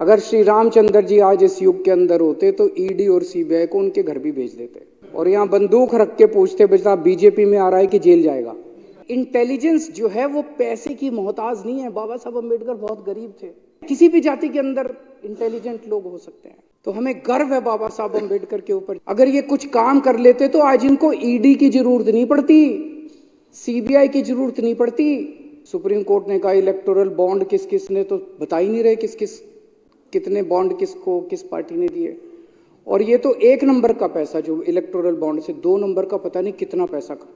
अगर श्री रामचंद्र जी आज इस युग के अंदर होते तो ईडी और सीबीआई को उनके घर भी भेज देते और यहाँ बंदूक रख के पूछते बेटा बीजेपी में आ रहा है कि जेल जाएगा। इंटेलिजेंस जो है वो पैसे की मोहताज नहीं है। बाबा साहब अम्बेडकर बहुत गरीब थे। किसी भी जाति के अंदर इंटेलिजेंट लोग हो सकते हैं, तो हमें गर्व है बाबा साहब अम्बेडकर के ऊपर। अगर ये कुछ काम कर लेते तो आज इनको ईडी की जरूरत नहीं पड़ती, सीबीआई की जरूरत नहीं पड़ती। सुप्रीम कोर्ट ने कहा इलेक्टोरल बॉन्ड किस किस ने, तो बता ही नहीं रहे किस किस कितने बॉन्ड किसको किस पार्टी ने दिए। और ये तो 1 नंबर का पैसा जो इलेक्टोरल बॉन्ड से 2 नंबर का पता नहीं कितना पैसा का।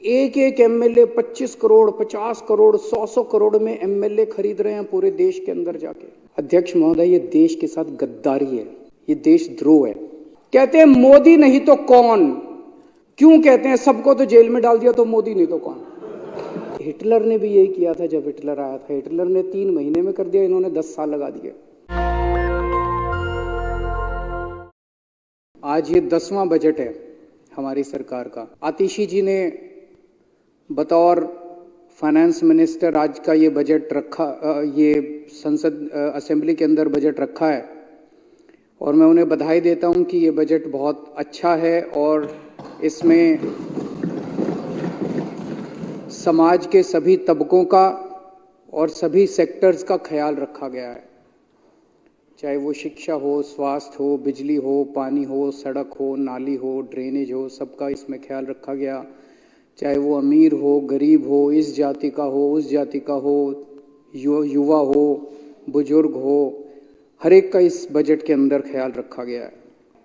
एक एक एमएलए 25 करोड़ 50 करोड़ 100 करोड़ में एमएलए खरीद रहे हैं पूरे देश के अंदर जाके। अध्यक्ष महोदय, ये देश के साथ गद्दारी है, ये देशद्रोह है। कहते हैं मोदी नहीं तो कौन। क्यों कहते हैं? सबको तो जेल में डाल दिया तो मोदी नहीं तो कौन। हिटलर ने भी यही किया था। जब हिटलर आया था, हिटलर ने 3 महीने में कर दिया, इन्होंने 10 साल लगा दिए। आज ये 10वां बजट है हमारी सरकार का। आतिशी जी ने बतौर फाइनेंस मिनिस्टर आज का ये बजट रखा, ये संसद असेंबली के अंदर बजट रखा है और मैं उन्हें बधाई देता हूं कि ये बजट बहुत अच्छा है और इसमें समाज के सभी तबकों का और सभी सेक्टर्स का ख्याल रखा गया है। चाहे वो शिक्षा हो, स्वास्थ्य हो, बिजली हो, पानी हो, सड़क हो, नाली हो, ड्रेनेज हो, सबका इसमें ख्याल रखा गया। चाहे वो अमीर हो, गरीब हो, इस जाति का हो, उस जाति का हो, युवा हो, बुजुर्ग हो, हर एक का इस बजट के अंदर ख्याल रखा गया है।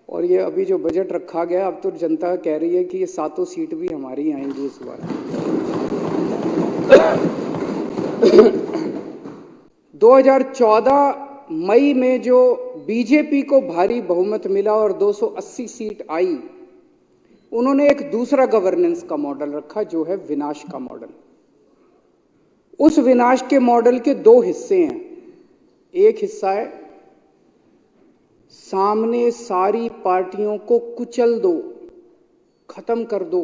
और ये अभी जो बजट रखा गया, अब तो जनता कह रही है कि ये 7 सीट भी हमारी आएंगी इस बार। 2014 मई में जो बीजेपी को भारी बहुमत मिला और 280 सीट आई, उन्होंने एक दूसरा गवर्नेंस का मॉडल रखा जो है विनाश का मॉडल। उस विनाश के मॉडल के 2 हिस्से हैं। एक हिस्सा है सामने सारी पार्टियों को कुचल दो, खत्म कर दो,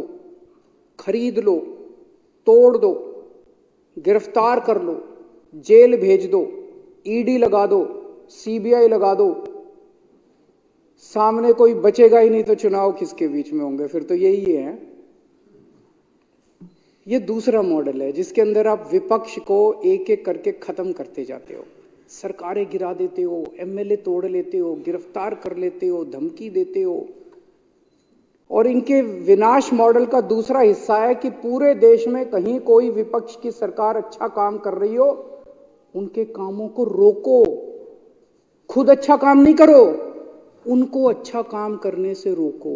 खरीद लो, तोड़ दो, गिरफ्तार कर लो, जेल भेज दो, ईडी लगा दो, सीबीआई लगा दो, सामने कोई बचेगा ही नहीं तो चुनाव किसके बीच में होंगे? फिर तो यही है। ये दूसरा मॉडल है जिसके अंदर आप विपक्ष को एक एक करके खत्म करते जाते हो, सरकारें गिरा देते हो, एमएलए तोड़ लेते हो, गिरफ्तार कर लेते हो, धमकी देते हो। और इनके विनाश मॉडल का दूसरा हिस्सा है कि पूरे देश में कहीं कोई विपक्ष की सरकार अच्छा काम कर रही हो, उनके कामों को रोको। खुद अच्छा काम नहीं करो, उनको अच्छा काम करने से रोको।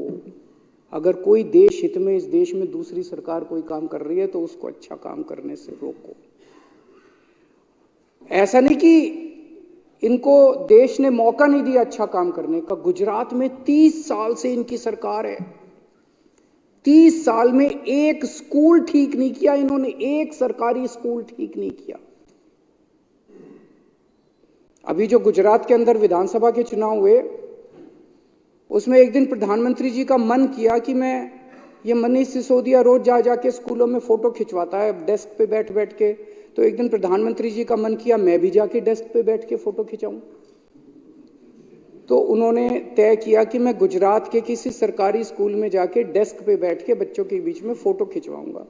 अगर कोई देश हित में इस देश में दूसरी सरकार कोई काम कर रही है तो उसको अच्छा काम करने से रोको। ऐसा नहीं कि इनको देश ने मौका नहीं दिया अच्छा काम करने का। गुजरात में 30 साल से इनकी सरकार है, 30 साल में एक स्कूल ठीक नहीं किया इन्होंने, एक सरकारी स्कूल ठीक नहीं किया। अभी जो गुजरात के अंदर विधानसभा के चुनाव हुए, उसमें एक दिन प्रधानमंत्री जी का मन किया कि ये मनीष सिसोदिया रोज जा जाके स्कूलों में फोटो खिंचवाता है डेस्क पे बैठ बैठ के, तो एक दिन प्रधानमंत्री जी का मन किया मैं भी जाके डेस्क पे बैठ के फोटो खिंचाऊं। तो उन्होंने तय किया कि मैं गुजरात के किसी सरकारी स्कूल में जाके डेस्क पे बैठ के बच्चों के बीच में फोटो खिंचवाऊंगा।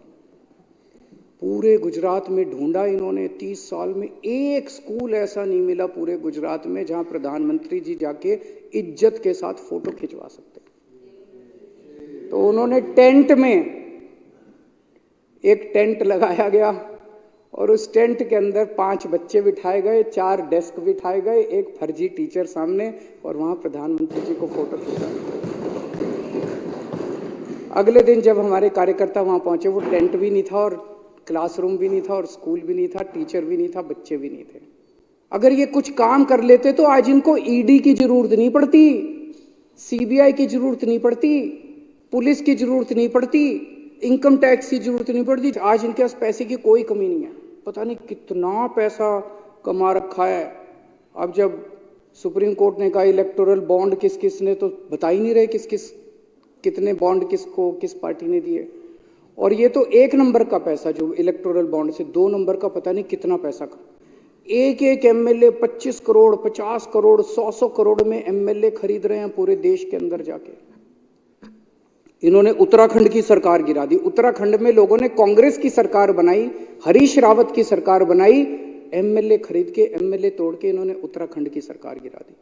पूरे गुजरात में ढूंढा इन्होंने, 30 साल में एक स्कूल ऐसा नहीं मिला पूरे गुजरात में जहां प्रधानमंत्री जी जाके इज्जत के साथ फोटो खिंचवा सकते। तो उन्होंने टेंट में एक टेंट लगाया गया और उस टेंट के अंदर 5 बच्चे बिठाए गए, 4 डेस्क बिठाए गए, एक फर्जी टीचर सामने, और वहां प्रधानमंत्री जी को फोटो खिंचाया। अगले दिन जब हमारे कार्यकर्ता वहां पहुंचे, वो टेंट भी नहीं था और क्लासरूम भी नहीं था और स्कूल भी नहीं था, टीचर भी नहीं था, बच्चे भी नहीं थे। अगर ये कुछ काम कर लेते तो आज इनको ईडी की जरूरत नहीं पड़ती, सीबीआई की जरूरत नहीं पड़ती, पुलिस की जरूरत नहीं पड़ती, इनकम टैक्स की जरूरत नहीं पड़ती। आज इनके पास पैसे की कोई कमी नहीं है, पता नहीं कितना पैसा कमा रखा है। अब जब सुप्रीम कोर्ट ने कहा इलेक्टोरल बॉन्ड किस किस ने, तो बता ही नहीं रहे किस किस कितने बॉन्ड किसको किस पार्टी ने दिए। और ये तो 1 नंबर का पैसा जो इलेक्टोरल बॉन्ड से 2 नंबर का पता नहीं कितना पैसा का। एक एक एमएलए 25 करोड़, 50 करोड़, 100 करोड़ में एमएलए खरीद रहे हैं पूरे देश के अंदर जाके। इन्होंने उत्तराखंड की सरकार गिरा दी। उत्तराखंड में लोगों ने कांग्रेस की सरकार बनाई, हरीश रावत की सरकार बनाई, एमएलए खरीद के, एमएलए तोड़ के इन्होंने उत्तराखंड की सरकार गिरा दी।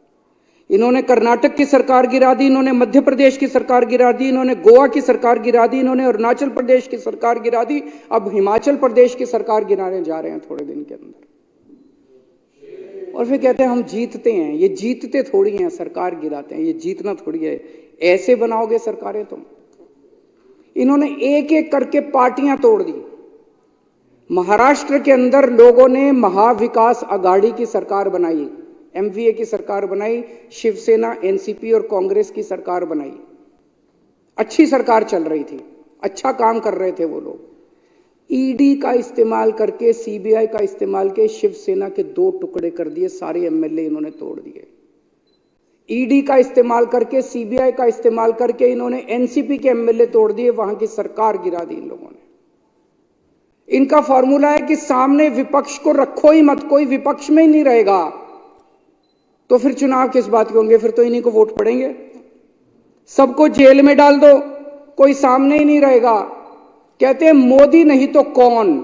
इन्होंने कर्नाटक की सरकार गिरा दी, इन्होंने मध्य प्रदेश की सरकार गिरा दी, इन्होंने गोवा की सरकार गिरा दी, इन्होंने अरुणाचल प्रदेश की सरकार गिरा दी, अब हिमाचल प्रदेश की सरकार गिराने जा रहे हैं थोड़े दिन के अंदर। और फिर कहते हैं हम जीतते हैं। ये जीतते थोड़ी हैं, सरकार गिराते हैं। ये जीतना थोड़ी है। ऐसे बनाओगे सरकारें तुम? इन्होंने एक एक करके पार्टियां तोड़ दी। महाराष्ट्र के अंदर लोगों ने महाविकास आघाड़ी की सरकार बनाई, एमवीए की सरकार बनाई, शिवसेना, एनसीपी और कांग्रेस की सरकार बनाई। अच्छी सरकार चल रही थी, अच्छा काम कर रहे थे वो लोग। ईडी का इस्तेमाल करके, सीबीआई का इस्तेमाल के शिवसेना के 2 टुकड़े कर दिए, सारे एमएलए इन्होंने तोड़ दिए। ईडी का इस्तेमाल करके, सीबीआई का इस्तेमाल करके इन्होंने एनसीपी के एमएलए तोड़ दिए, वहां की सरकार गिरा दी इन लोगों ने। इनका फॉर्मूला है कि सामने विपक्ष को रखो ही मत, कोई विपक्ष में ही नहीं रहेगा तो फिर चुनाव किस बात के होंगे? फिर तो इन्हीं को वोट पड़ेंगे। सबको जेल में डाल दो, कोई सामने ही नहीं रहेगा। कहते हैं मोदी नहीं तो कौन।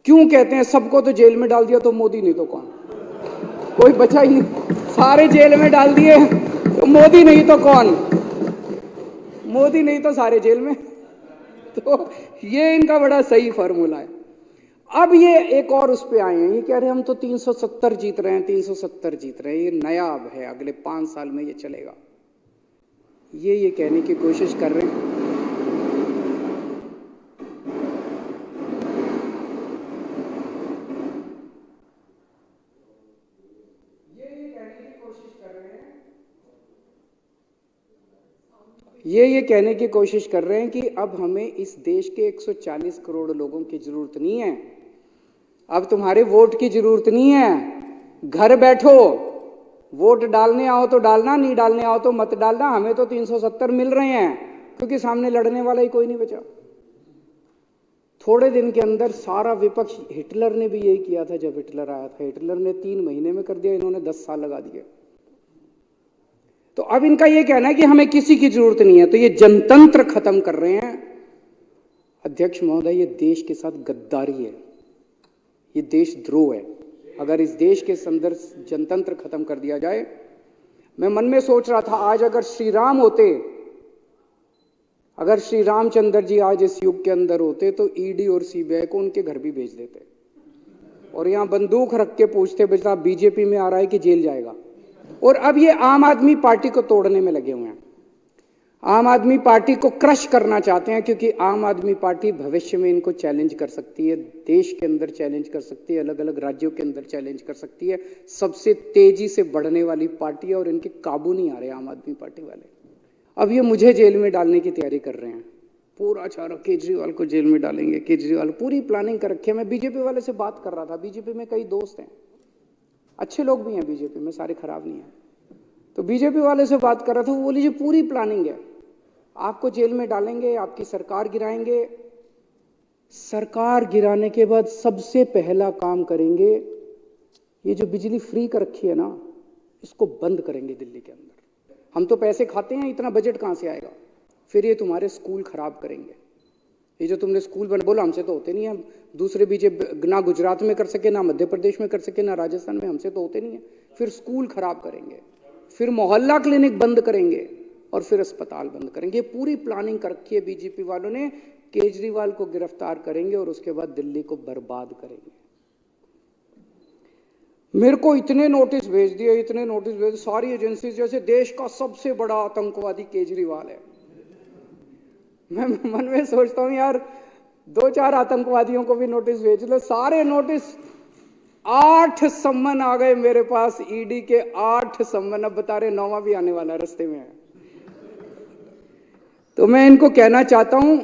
क्यों कहते हैं? सबको तो जेल में डाल दिया तो मोदी नहीं तो कौन, कोई बचा ही नहीं। सारे जेल में डाल दिए तो मोदी नहीं तो कौन, मोदी नहीं तो सारे जेल में। तो ये इनका बड़ा सही फॉर्मूला है। अब ये एक और उस पे आए हैं, ये कह रहे हैं हम तो 370 जीत रहे हैं, 370 जीत रहे हैं। ये नया अब है, अगले 5 साल में ये चलेगा। ये कहने की कोशिश कर रहे हैं। ये कहने की कोशिश कर रहे हैं कि अब हमें इस देश के 140 करोड़ लोगों की जरूरत नहीं है, अब तुम्हारे वोट की जरूरत नहीं है। घर बैठो, वोट डालने आओ तो डालना, नहीं डालने आओ तो मत डालना। हमें तो 370 मिल रहे हैं क्योंकि सामने लड़ने वाला ही कोई नहीं बचा। थोड़े दिन के अंदर सारा विपक्ष, हिटलर ने भी यही किया था। जब हिटलर आया था, हिटलर ने 3 महीने में कर दिया, इन्होंने 10 साल लगा दिए। तो अब इनका यह कहना है कि हमें किसी की जरूरत नहीं है, तो ये जनतंत्र खत्म कर रहे हैं। अध्यक्ष महोदय, ये देश के साथ गद्दारी है, ये देशद्रोह है। अगर इस देश के अंदर जनतंत्र खत्म कर दिया जाए। मैं मन में सोच रहा था, आज अगर श्री राम होते, अगर श्री रामचंद्र जी आज इस युग के अंदर होते तो ईडी और सीबीआई को उनके घर भी भेज देते और यहां बंदूक रख के पूछते, बेटा बीजेपी में आ रहा है कि जेल जाएगा। और अब ये आम आदमी पार्टी को तोड़ने में लगे हुए हैं, आम आदमी पार्टी को क्रश करना चाहते हैं, क्योंकि आम आदमी पार्टी भविष्य में इनको चैलेंज कर सकती है, देश के अंदर चैलेंज कर सकती है, अलग अलग राज्यों के अंदर चैलेंज कर सकती है। सबसे तेजी से बढ़ने वाली पार्टी है और इनके काबू नहीं आ रहे आम आदमी पार्टी वाले। अब ये मुझे जेल में डालने की तैयारी कर रहे हैं, पूरा चारा केजरीवाल को जेल में डालेंगे, केजरीवाल पूरी प्लानिंग कर रखी है। मैं बीजेपी वाले से बात कर रहा था, बीजेपी में कई दोस्त हैं, अच्छे लोग भी हैं बीजेपी में, सारे खराब नहीं हैं। तो बीजेपी वाले से बात कर रहा था, वो बोली जी पूरी प्लानिंग है, आपको जेल में डालेंगे, आपकी सरकार गिराएंगे। सरकार गिराने के बाद सबसे पहला काम करेंगे, ये जो बिजली फ्री कर रखी है ना, इसको बंद करेंगे दिल्ली के अंदर। हम तो पैसे खाते हैं, इतना बजट कहां से आएगा? फिर ये तुम्हारे स्कूल खराब करेंगे। ये जो तुमने स्कूल बना, बोला हमसे तो होते नहीं है, दूसरे बीजेपी ना गुजरात में कर सके, ना मध्य प्रदेश में कर सके, ना राजस्थान में, हमसे तो होते नहीं है। फिर स्कूल खराब करेंगे, फिर मोहल्ला क्लिनिक बंद करेंगे और फिर अस्पताल बंद करेंगे। पूरी प्लानिंग कर रखी है बीजेपी वालों ने। केजरीवाल को गिरफ्तार करेंगे और उसके बाद दिल्ली को बर्बाद करेंगे। मेरे को इतने नोटिस भेज दिए, इतने नोटिस भेज, सारी एजेंसी, जैसे देश का सबसे बड़ा आतंकवादी केजरीवाल है। मैं मन में सोचता हूं यार, 2-4 आतंकवादियों को भी नोटिस भेज लो, सारे नोटिस। 8 सम्मन आ गए मेरे पास, ईडी के 8 सम्मन। अब बता रहे 9वां भी आने वाला रास्ते में है। तो मैं इनको कहना चाहता हूं,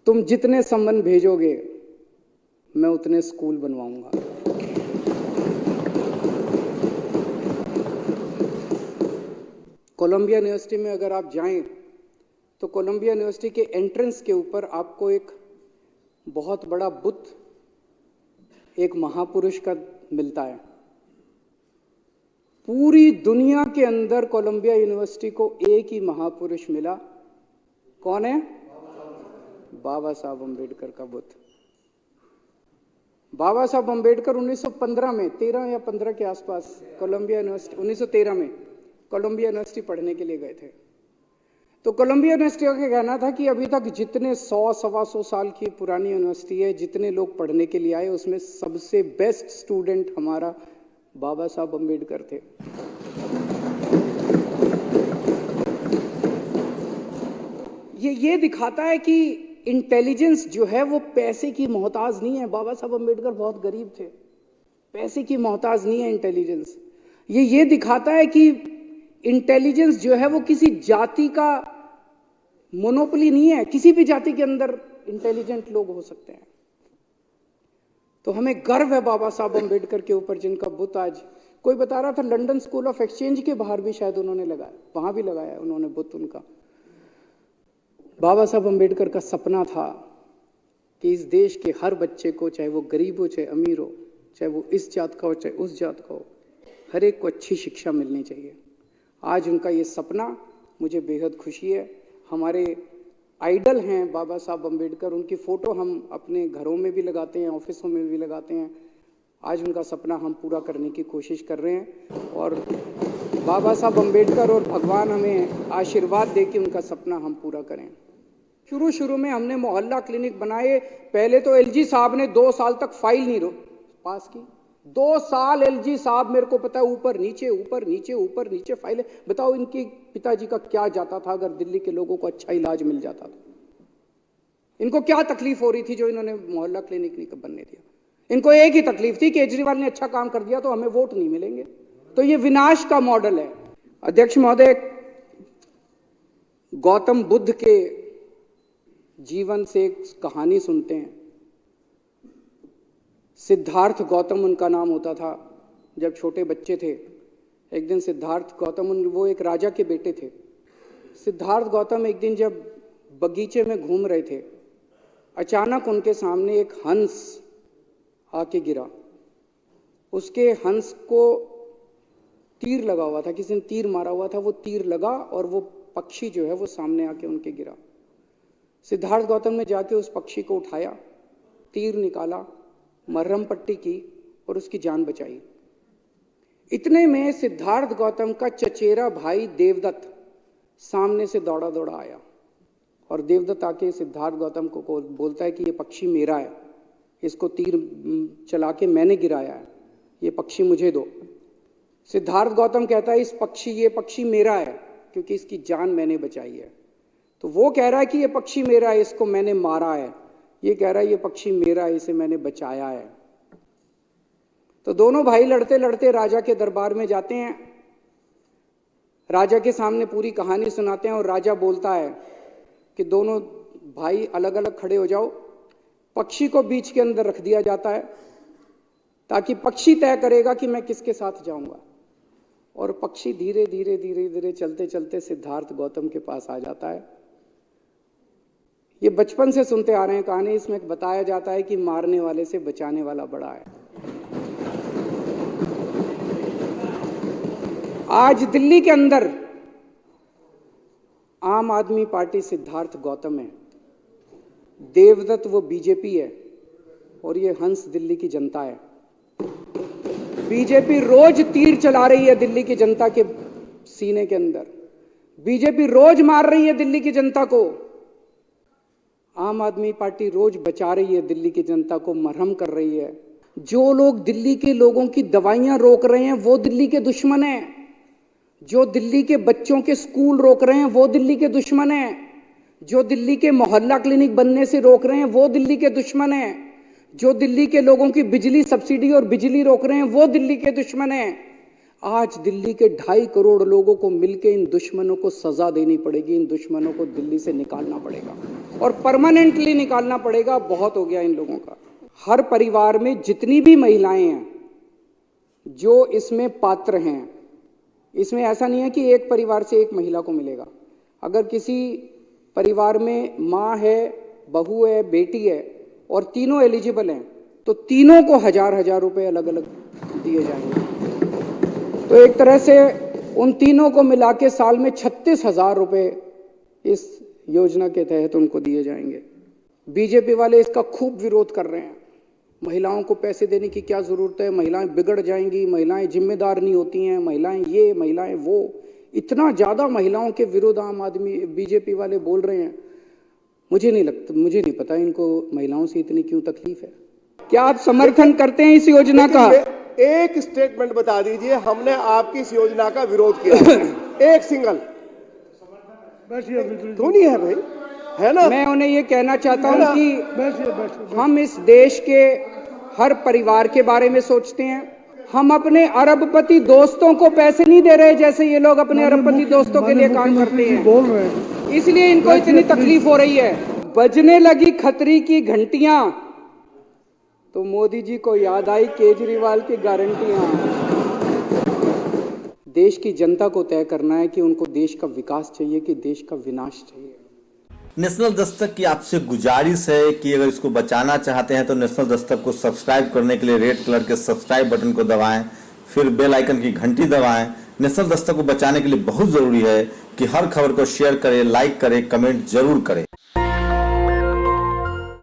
तुम जितने सम्मन भेजोगे मैं उतने स्कूल बनवाऊंगा। कोलंबिया यूनिवर्सिटी में अगर आप जाएं तो कोलंबिया यूनिवर्सिटी के एंट्रेंस के ऊपर आपको एक बहुत बड़ा बुत एक महापुरुष का मिलता है। पूरी दुनिया के अंदर कोलंबिया यूनिवर्सिटी को एक ही महापुरुष मिला। कौन है? बाबा साहब अम्बेडकर का बुत। बाबा साहब अम्बेडकर 1915 में 13 या 15 के आसपास कोलंबिया यूनिवर्सिटी 1913 में कोलंबिया यूनिवर्सिटी पढ़ने के लिए गए थे। तो कोलंबिया यूनिवर्सिटी का कहना था कि अभी तक जितने 100-125 साल की पुरानी यूनिवर्सिटी है, जितने लोग पढ़ने के लिए आए, उसमें सबसे बेस्ट स्टूडेंट हमारा बाबा साहब अम्बेडकर थे। ये दिखाता है कि इंटेलिजेंस जो है वो पैसे की मोहताज नहीं है। बाबा साहब अम्बेडकर बहुत गरीब थे, पैसे की मोहताज नहीं है इंटेलिजेंस। ये दिखाता है कि इंटेलिजेंस जो है वो किसी जाति का मोनोपोली नहीं है। किसी भी जाति के अंदर इंटेलिजेंट लोग हो सकते हैं। तो हमें गर्व है बाबा साहब अम्बेडकर के ऊपर, जिनका बुत आज कोई बता रहा था लंदन स्कूल ऑफ एक्सचेंज के बाहर भी शायद उन्होंने लगाया, वहां भी लगाया उन्होंने बुत उनका। बाबा साहब अम्बेडकर का सपना था कि इस देश के हर बच्चे को, चाहे वो गरीब हो चाहे अमीर हो, चाहे वो इस जात का हो चाहे उस जात का हो, हर एक को अच्छी शिक्षा मिलनी चाहिए। आज उनका ये सपना, मुझे बेहद खुशी है। हमारे आइडल हैं बाबा साहब अम्बेडकर, उनकी फ़ोटो हम अपने घरों में भी लगाते हैं, ऑफिसों में भी लगाते हैं। आज उनका सपना हम पूरा करने की कोशिश कर रहे हैं और बाबा साहब अम्बेडकर और भगवान हमें आशीर्वाद दे कि उनका सपना हम पूरा करें। शुरू में हमने मोहल्ला क्लिनिक बनाए। पहले तो एलजी साहब ने 2 साल तक फाइल नहीं पास की। 2 साल एलजी साहब, मेरे को पता है, ऊपर नीचे फाइलें। बताओ इनके पिताजी का क्या जाता था अगर दिल्ली के लोगों को अच्छा इलाज मिल जाता था। इनको क्या तकलीफ हो रही थी जो इन्होंने मोहल्ला क्लिनिक नहीं बनने दिया। इनको एक ही तकलीफ थी, केजरीवाल ने अच्छा काम कर दिया तो हमें वोट नहीं मिलेंगे। तो ये विनाश का मॉडल है। अध्यक्ष महोदय, गौतम बुद्ध के जीवन से एक कहानी सुनते हैं। सिद्धार्थ गौतम उनका नाम होता था। जब छोटे बच्चे थे, एक दिन सिद्धार्थ गौतम, वो एक राजा के बेटे थे। सिद्धार्थ गौतम एक दिन जब बगीचे में घूम रहे थे, अचानक उनके सामने एक हंस आके गिरा। उसके हंस को तीर लगा हुआ था, किसी ने तीर मारा हुआ था, वो तीर लगा और वो पक्षी जो है वो सामने आके उनके गिरा। सिद्धार्थ गौतम ने जाके उस पक्षी को उठाया, तीर निकाला, मरहम पट्टी की और उसकी जान बचाई। इतने में सिद्धार्थ गौतम का चचेरा भाई देवदत्त सामने से दौड़ा दौड़ा आया और देवदत्त आके सिद्धार्थ गौतम को बोलता है कि ये पक्षी मेरा है, इसको तीर चला के मैंने गिराया है, ये पक्षी मुझे दो। सिद्धार्थ गौतम कहता है ये पक्षी मेरा है क्योंकि इसकी जान मैंने बचाई है। तो वो कह रहा है कि ये पक्षी मेरा है, इसको मैंने मारा है। ये कह रहा है ये पक्षी मेरा है, इसे मैंने बचाया है। तो दोनों भाई लड़ते लड़ते राजा के दरबार में जाते हैं। राजा के सामने पूरी कहानी सुनाते हैं और राजा बोलता है कि दोनों भाई अलग अलग खड़े हो जाओ। पक्षी को बीच के अंदर रख दिया जाता है ताकि पक्षी तय करेगा कि मैं किसके साथ जाऊंगा। और पक्षी धीरे धीरे चलते चलते सिद्धार्थ गौतम के पास आ जाता है। ये बचपन से सुनते आ रहे हैं कहानी। इसमें बताया जाता है कि मारने वाले से बचाने वाला बड़ा है। आज दिल्ली के अंदर आम आदमी पार्टी सिद्धार्थ गौतम है, देवदत्त वो बीजेपी है और ये हंस दिल्ली की जनता है। बीजेपी रोज तीर चला रही है दिल्ली की जनता के सीने के अंदर। बीजेपी रोज मार रही है दिल्ली की जनता को। आम आदमी पार्टी रोज बचा रही है दिल्ली की जनता को, मरहम कर रही है। जो लोग दिल्ली के लोगों की दवाइयां रोक रहे हैं वो दिल्ली के दुश्मन हैं। जो दिल्ली के बच्चों के स्कूल रोक रहे हैं वो दिल्ली के दुश्मन हैं। जो दिल्ली के मोहल्ला क्लिनिक बनने से रोक रहे हैं वो दिल्ली के दुश्मन हैं। जो दिल्ली के लोगों की बिजली सब्सिडी और बिजली रोक रहे हैं वो दिल्ली के दुश्मन हैं। आज दिल्ली के 2.5 करोड़ लोगों को मिलकर इन दुश्मनों को सजा देनी पड़ेगी। इन दुश्मनों को दिल्ली से निकालना पड़ेगा और परमानेंटली निकालना पड़ेगा। बहुत हो गया इन लोगों का। हर परिवार में जितनी भी महिलाएं हैं जो इसमें पात्र हैं, इसमें ऐसा नहीं है कि एक परिवार से एक महिला को मिलेगा। अगर किसी परिवार में माँ है, बहू है, बेटी है और तीनों एलिजिबल हैं तो तीनों को 1000-1000 रुपए अलग अलग दिए जाएंगे। तो एक तरह से उन तीनों को मिला के साल में 36,000 रुपए इस योजना के तहत उनको दिए जाएंगे। बीजेपी वाले इसका खूब विरोध कर रहे हैं। महिलाओं को पैसे देने की क्या जरूरत है, महिलाएं बिगड़ जाएंगी, महिलाएं जिम्मेदार नहीं होती हैं, महिलाएं ये महिलाएं वो, इतना ज्यादा महिलाओं के विरोध आम आदमी बीजेपी वाले बोल रहे हैं। मुझे नहीं पता इनको महिलाओं से इतनी क्यों तकलीफ है। क्या आप समर्थन करते हैं इस योजना का? एक स्टेटमेंट बता दीजिए, हमने आपकी इस योजना का विरोध किया एक सिंगल क्यों नहीं है भाई, है ना? मैं उन्हें ये कहना चाहता हूं कि हम इस देश के हर परिवार के बारे में सोचते हैं। हम अपने अरबपति दोस्तों को पैसे नहीं दे रहे जैसे ये लोग अपने अरबपति दोस्तों के लिए काम करते हैं, इसलिए इनको इतनी तकलीफ हो रही है। बजने लगी खतरी की घंटियां तो मोदी जी को याद आई केजरीवाल की गारंटियां। देश की जनता को तय करना है कि उनको देश का विकास चाहिए कि देश का विनाश चाहिए। नेशनल दस्तक की आपसे गुजारिश है कि अगर इसको बचाना चाहते हैं तो नेशनल दस्तक को सब्सक्राइब करने के लिए रेड कलर के सब्सक्राइब बटन को दबाएं, फिर बेल आइकन की घंटी दबाएं। नेशनल दस्तक को बचाने के लिए बहुत जरूरी है कि हर खबर को शेयर करें, लाइक करें, कमेंट जरूर करें।